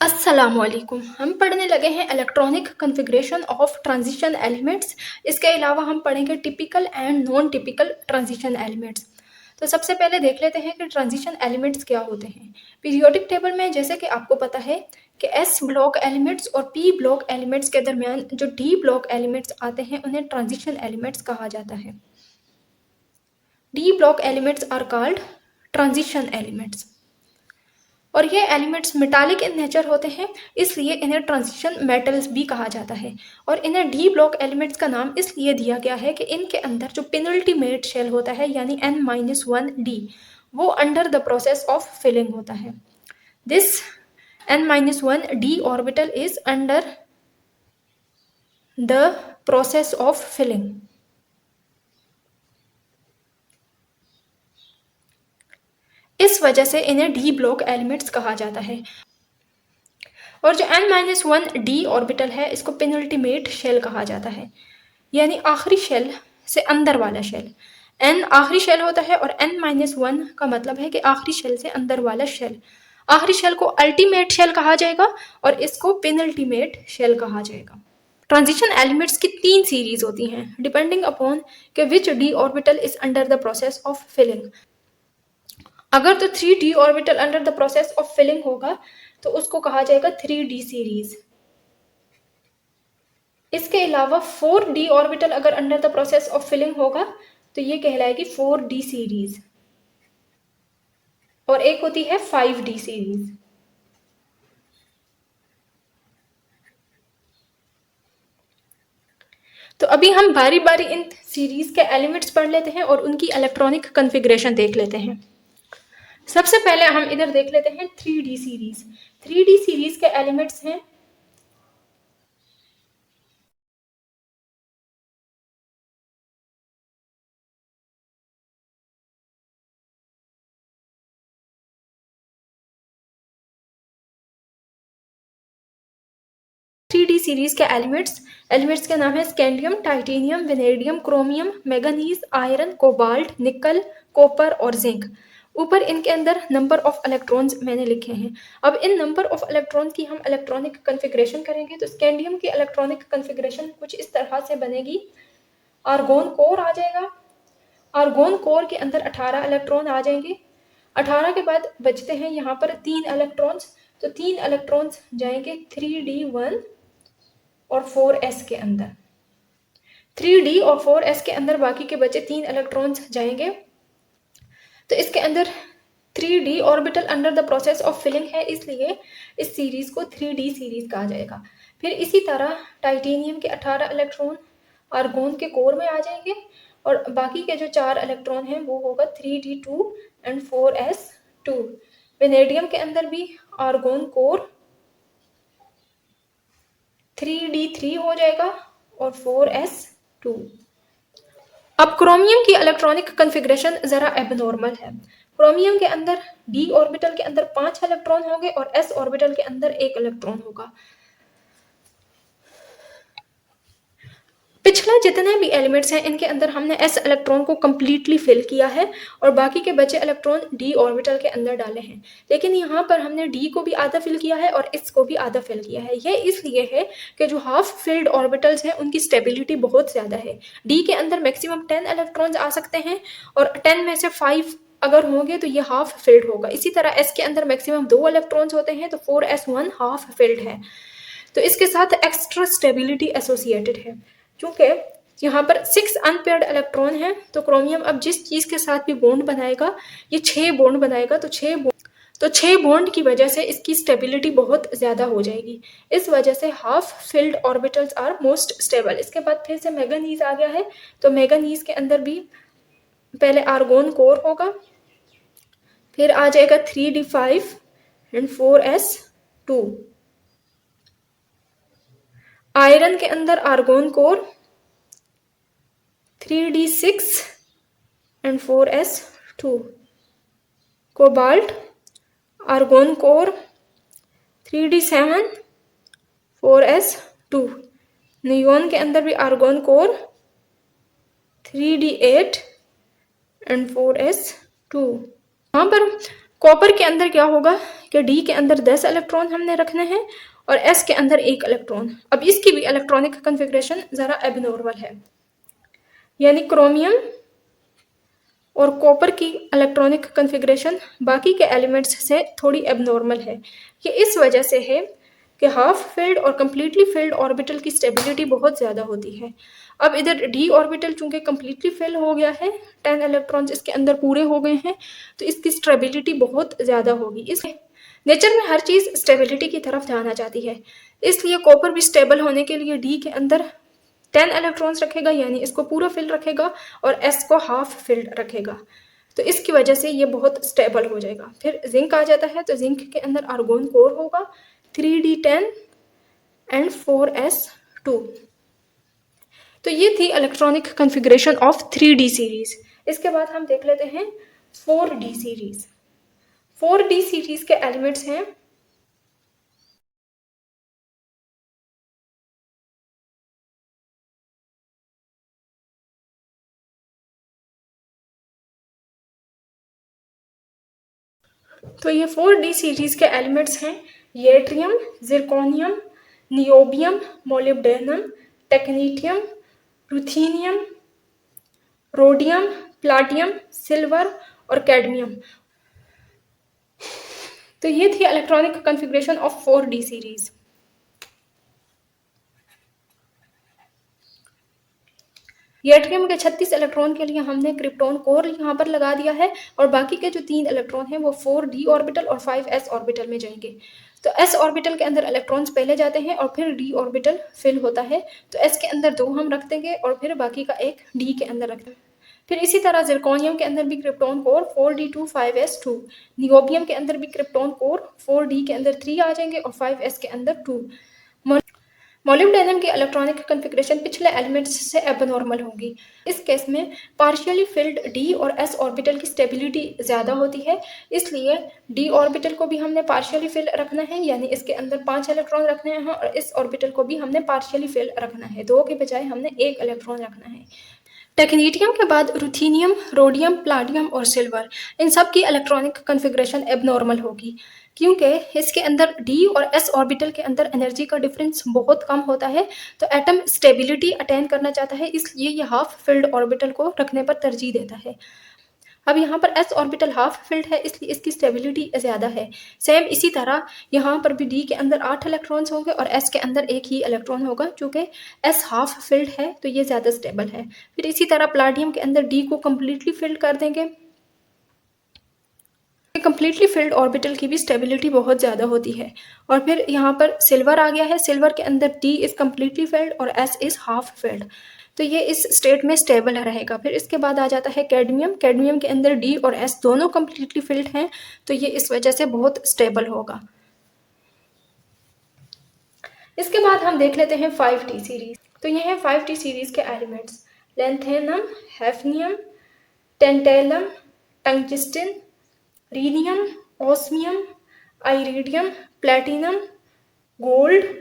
अस्सलामुअलैकुम। हम पढ़ने लगे हैं electronic configuration of transition elements. इसके अलावा हम पढ़ेंगे typical and non typical transition elements. तो सबसे पहले देख लेते हैं कि ट्रांजिशन एलिमेंट्स क्या होते हैं। पीरियोडिक टेबल में जैसे कि आपको पता है कि एस ब्लॉक एलिमेंट्स और पी ब्लॉक एलिमेंट्स के दरमियान जो डी ब्लॉक एलिमेंट्स आते हैं उन्हें ट्रांजिशन एलिमेंट्स कहा जाता है। D block elements are called transition elements और ये एलिमेंट्स मेटालिक इन नेचर होते हैं, इसलिए इन्हें ट्रांजिशन मेटल्स भी कहा जाता है। और इन्हें डी ब्लॉक एलिमेंट्स का नाम इसलिए दिया गया है कि इनके अंदर जो पेनल्टीमेट शेल होता है यानी N-1D वो under the process of filling होता है। This N-1D orbital is under the process of filling. इस वजह से इन्हें डी ब्लॉक एलिमेंट्स कहा जाता है। और जो N-1D ऑर्बिटल है इसको पेनल्टीमेट शेल कहा जाता है, यानी आखिरी शेल से अंदर वाला शेल। N आखिरी शेल होता है और N-1 का मतलब है कि आखिरी शेल से अंदर वाला शेल। आखिरी शेल को अल्टीमेट शेल कहा जाएगा और इसको पेनल्टीमेट शेल कहा जाएगा। ट्रांजिशन एलिमेंट्स की 3 सीरीज होती हैं डिपेंडिंग अपॉन कि which D orbital is under the process of filling. अगर तो 3D orbital under the process of filling होगा तो उसको कहा जाएगा 3D सीरीज। इसके अलावा 4D ऑर्बिटल अगर under the process of filling होगा तो ये कहलाएगी 4D सीरीज। और एक होती है 5D सीरीज। तो अभी हम बारी बारी इन सीरीज के एलिमेंट्स पढ़ लेते हैं और उनकी इलेक्ट्रॉनिक कॉन्फ़िगरेशन देख लेते हैं। सबसे पहले हम इधर देख लेते हैं 3D सीरीज। 3D सीरीज के एलिमेंट्स हैं डी सीरीज के एलिमेंट्स के नाम है scandium, titanium, vanadium, chromium, manganese, iron, cobalt, निकल, कॉपर और जिंक। ऊपर इनके अंदर नंबर ऑफ इलेक्ट्रॉन्स मैंने लिखे हैं। अब इन नंबर ऑफ इलेक्ट्रॉन्स की हम इलेक्ट्रॉनिक कॉन्फ़िगरेशन करेंगे तो स्कैंडियम की इलेक्ट्रॉनिक कॉन्फ़िगरेशन कुछ इस तरह से बनेगी। आर्गोन कोर आ जाएगा। आर्गोन कोर के अंदर 18 इलेक्ट्रॉन आ जाएंगे। 18 के बाद बचते हैं यहाँ पर 3 इलेक्ट्रॉन्स, तो 3 इलेक्ट्रॉन्स जाएंगे 3D1 और 4s के अंदर। 3D और 4s के अंदर बाकी के बचे 3 इलेक्ट्रॉन्स जाएंगे। तो इसके अंदर 3D orbital under the process of filling है, इसलिए इस सीरीज को 3D सीरीज कहा जाएगा। फिर इसी तरह टाइटेनियम के 18 इलेक्ट्रॉन आर्गोन के कोर में आ जाएंगे और बाकी के जो 4 इलेक्ट्रॉन हैं वो होगा 3D2 एंड 4s2। वेनेडियम के अंदर भी आर्गोन कोर 3D3 हो जाएगा और 4s2। अब क्रोमियम की इलेक्ट्रॉनिक कॉन्फ़िगरेशन जरा एबनॉर्मल है। क्रोमियम के अंदर d ऑर्बिटल के अंदर 5 इलेक्ट्रॉन होंगे और s ऑर्बिटल के अंदर 1 इलेक्ट्रॉन होगा। पिछले जितने भी एलिमेंट्स हैं इनके अंदर हमने s इलेक्ट्रॉन को कम्प्लीटली फिल किया है और बाकी के बचे इलेक्ट्रॉन d ऑर्बिटल के अंदर डाले हैं। लेकिन यहाँ पर हमने d को भी आधा फिल किया है और s को भी आधा फिल किया है। ये इसलिए है कि जो हाफ फिल्ड ऑर्बिटल्स हैं उनकी स्टेबिलिटी बहुत ज़्यादा है। d के अंदर मैक्सिमम 10 इलेक्ट्रॉन्स आ सकते हैं और 10 में से 5 अगर होंगे तो ये हाफ फिल्ड होगा। इसी तरह s के अंदर मैक्सिमम 2 इलेक्ट्रॉन्स होते हैं तो 4s1 हाफ फिल्ड है। तो इसके साथ एक्स्ट्रा स्टेबिलिटी एसोसिएटेड है। क्योंकि यहाँ पर 6 अनपेयर्ड इलेक्ट्रॉन हैं तो क्रोमियम अब जिस चीज़ के साथ भी बॉन्ड बनाएगा ये 6 बॉन्ड बनाएगा, तो 6 बॉन्ड की वजह से इसकी स्टेबिलिटी बहुत ज़्यादा हो जाएगी। इस वजह से half filled orbitals are most stable. इसके बाद फिर से मैंगनीज आ गया है, तो मैंगनीज के अंदर भी पहले आर्गोन कोर होगा, फिर आ जाएगा 3D5 एंड 4s2। आयरन के अंदर argon core 3D6 and 4s2। Cobalt argon core 3D7 4s2। Neon के अंदर भी argon core 3D8 and 4s2। यहाँ पर कॉपर के अंदर क्या होगा, कि डी के अंदर 10 इलेक्ट्रॉन हमने रखने हैं और एस के अंदर 1 इलेक्ट्रॉन। अब इसकी भी इलेक्ट्रॉनिक कन्फिग्रेशन ज़रा एबनॉर्मल है, यानी क्रोमियम और कॉपर की इलेक्ट्रॉनिक कन्फिग्रेशन बाकी के एलिमेंट्स से थोड़ी एबनॉर्मल है। ये इस वजह से है कि हाफ फिल्ड और कम्प्लीटली फिल्ड ऑर्बिटल की स्टेबिलिटी बहुत ज़्यादा होती है। अब इधर डी ऑर्बिटल चूंकि कम्प्लीटली फिल हो गया है, 10 इलेक्ट्रॉन्स इसके अंदर पूरे हो गए हैं, तो इसकी स्टेबिलिटी बहुत ज़्यादा होगी। इस नेचर में हर चीज़ स्टेबिलिटी की तरफ जाना चाहती है, इसलिए कॉपर भी स्टेबल होने के लिए डी के अंदर 10 इलेक्ट्रॉन्स रखेगा, यानी इसको पूरा फिल रखेगा, और एस को हाफ फिल्ड रखेगा। तो इसकी वजह से ये बहुत स्टेबल हो जाएगा। फिर जिंक आ जाता है, तो जिंक के अंदर आर्गोन कोर होगा 3d10 एंड 4s2। तो ये थी electronic configuration of 3d series. इसके बाद हम देख लेते हैं 4d सीरीज। 4d सीरीज के एलिमेंट्स हैं तो ये 4d सीरीज के एलिमेंट्स हैं yttrium, zirconium, niobium, molybdenum, technetium, ruthenium, rhodium, palladium, silver और कैडमियम। तो ये थी electronic configuration of 4d series. Yttrium के 36 इलेक्ट्रॉन के लिए हमने क्रिप्टॉन कोर यहाँ पर लगा दिया है, और बाकी के जो 3 इलेक्ट्रॉन हैं वो 4d ऑर्बिटल और 5s ऑर्बिटल में जाएंगे। तो s ऑर्बिटल के अंदर इलेक्ट्रॉन्स पहले जाते हैं और फिर d ऑर्बिटल फिल होता है, तो s के अंदर 2 हम रख देंगे और फिर बाकी का एक d के अंदर रख देंगे। फिर इसी तरह जिरकोनियम के अंदर भी krypton core 4d2 5s2, niobium के अंदर भी क्रिप्टॉन कोर 4d के अंदर 3 आ जाएंगे और 5s के अंदर 2। मोलिब्डेनम की इलेक्ट्रॉनिक कन्फिग्रेशन पिछले एलिमेंट्स से एबनॉर्मल होगी। इस केस में पार्शियली फिल्ड डी और एस ऑर्बिटल की स्टेबिलिटी ज़्यादा होती है, इसलिए डी ऑर्बिटल को भी हमने पार्शियली फिल रखना है, यानी इसके अंदर 5 इलेक्ट्रॉन रखने हैं, और इस ऑर्बिटल को भी हमने पार्शियली फिल रखना है, 2 के बजाय हमने 1 इलेक्ट्रॉन रखना है। टेक्नीटियम के बाद रुथीनियम, रोडियम, प्लाटियम और सिल्वर, इन सब की इलेक्ट्रॉनिक कन्फिग्रेशन एबनॉर्मल होगी, क्योंकि इसके अंदर डी और एस ऑर्बिटल के अंदर एनर्जी का डिफरेंस बहुत कम होता है, तो एटम स्टेबिलिटी अटेन करना चाहता है, इसलिए ये हाफ फिल्ड ऑर्बिटल को रखने पर तरजीह देता है। अब यहाँ पर s ऑर्बिटल हाफ फिल्ड है, इसलिए इसकी स्टेबिलिटी ज़्यादा है। सेम इसी तरह यहाँ पर भी d के अंदर 8 इलेक्ट्रॉन्स होंगे और s के अंदर 1 ही इलेक्ट्रॉन होगा, चूँकि s हाफ फिल्ड है तो ये ज़्यादा स्टेबल है। फिर इसी तरह प्लाटियम के अंदर d को कम्प्लीटली फिल्ड कर देंगे। कम्प्लीटली फिल्ड ऑर्बिटल की भी स्टेबिलिटी बहुत ज़्यादा होती है। और फिर यहाँ पर सिल्वर आ गया है, सिल्वर के अंदर d इज़ कम्प्लीटली फिल्ड और s इज़ हाफ फिल्ड, तो ये इस स्टेट में स्टेबल रहेगा। फिर इसके बाद आ जाता है कैडमियम। कैडमियम के अंदर डी और एस दोनों कम्प्लीटली फिल्ड हैं, तो ये इस वजह से बहुत स्टेबल होगा। इसके बाद हम देख लेते हैं 5d सीरीज। तो ये है 5d सीरीज के elements: lanthanum, hafnium, tantalum, tungsten, rhenium, osmium, iridium, platinum, gold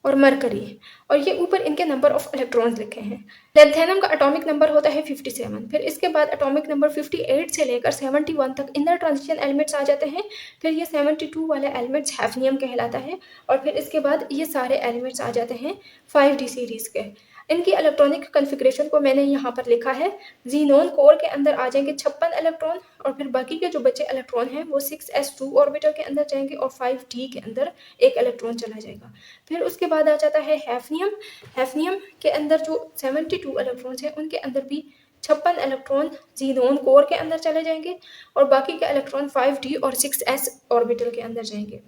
और मरकरी, और ये ऊपर इनके नंबर ऑफ इलेक्ट्रॉन्स लिखे हैं। लैंथेनम का एटॉमिक नंबर होता है 57। फिर इसके बाद एटॉमिक नंबर 58 से लेकर 71 तक इनर ट्रांजिशन एलिमेंट्स आ जाते हैं। फिर ये 72 वाले एलिमेंट्स हैफनियम कहलाता है, और फिर इसके बाद ये सारे एलिमेंट्स आ जाते हैं 5d सीरीज़ के। इनकी इलेक्ट्रॉनिक कन्फिग्रेशन को मैंने यहाँ पर लिखा है। जीनोन कोर के अंदर आ जाएंगे 56 इलेक्ट्रॉन, और फिर बाकी के जो बचे इलेक्ट्रॉन हैं वो 6s2 ऑर्बिटल के अंदर जाएंगे और 5d के अंदर 1 इलेक्ट्रॉन चला जाएगा। फिर उसके बाद आ जाता है हैफनियम। हैफनियम के अंदर जो 72 इलेक्ट्रॉन्स हैं उनके अंदर भी 56 इलेक्ट्रॉन जीनोन कोर के अंदर चले जाएंगे, और बाकी के इलेक्ट्रॉन 5d और 6s ऑर्बिटल के अंदर जाएंगे।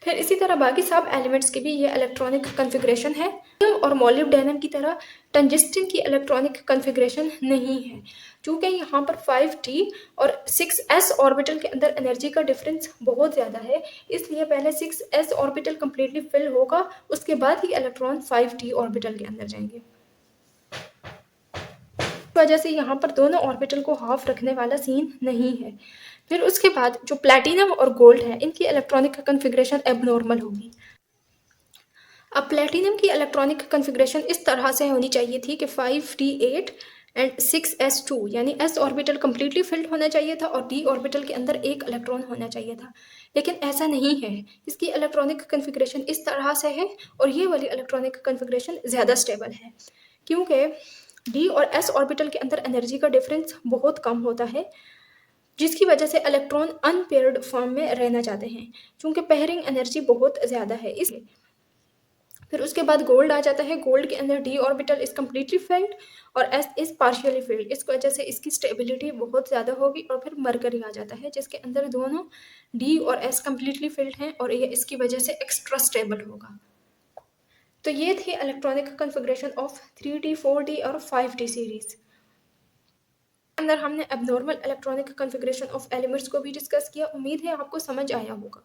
फिर इसी तरह बाकी सब एलिमेंट्स की भी ये इलेक्ट्रॉनिक कन्फिग्रेशन है। और मोलिब्डेनम की तरह टंगस्टन की इलेक्ट्रॉनिक कन्फिग्रेशन नहीं है, क्योंकि यहाँ पर 5d और 6s ऑर्बिटल के अंदर एनर्जी का डिफरेंस बहुत ज़्यादा है, इसलिए पहले 6s ऑर्बिटल कम्प्लीटली फिल होगा, उसके बाद ही इलेक्ट्रॉन 5d ऑर्बिटल के अंदर जाएंगे। वजह से यहाँ पर दोनों ऑर्बिटल को हाफ रखने वाला सीन नहीं है। फिर उसके बाद जो प्लैटिनम और गोल्ड है, इनकी इलेक्ट्रॉनिक कन्फिग्रेशन एबनॉर्मल होगी। अब प्लैटिनम की इलेक्ट्रॉनिक कन्फिग्रेशन इस तरह से होनी चाहिए थी कि 5d8 एंड 6s2 यानी s ऑर्बिटल कंप्लीटली फिल्ड होना चाहिए था और d ऑर्बिटल के अंदर एक इलेक्ट्रॉन होना चाहिए था, लेकिन ऐसा नहीं है। इसकी इलेक्ट्रॉनिक कन्फिग्रेशन इस तरह से है और ये वाली इलेक्ट्रॉनिक कन्फिग्रेशन ज़्यादा स्टेबल है, क्योंकि d और s ऑर्बिटल के अंदर एनर्जी का डिफरेंस बहुत कम होता है, जिसकी वजह से इलेक्ट्रॉन अनपेयर्ड फॉर्म में रहना चाहते हैं, क्योंकि पेयरिंग एनर्जी बहुत ज़्यादा है। इस फिर उसके बाद गोल्ड आ जाता है। गोल्ड के अंदर d orbital is completely field और s इज पार्शियली फिल्ड, इस वजह से इसकी स्टेबिलिटी बहुत ज़्यादा होगी। और फिर मरकरी आ जाता है जिसके अंदर दोनों d और s कम्प्लीटली फिल्ड हैं और ये इसकी वजह से एक्स्ट्रा स्टेबल होगा। तो ये थी electronic configuration of 3d 4d और 5d सीरीज। अंदर हमने abnormal electronic configuration of elements को भी डिस्कस किया। उम्मीद है आपको समझ आया होगा।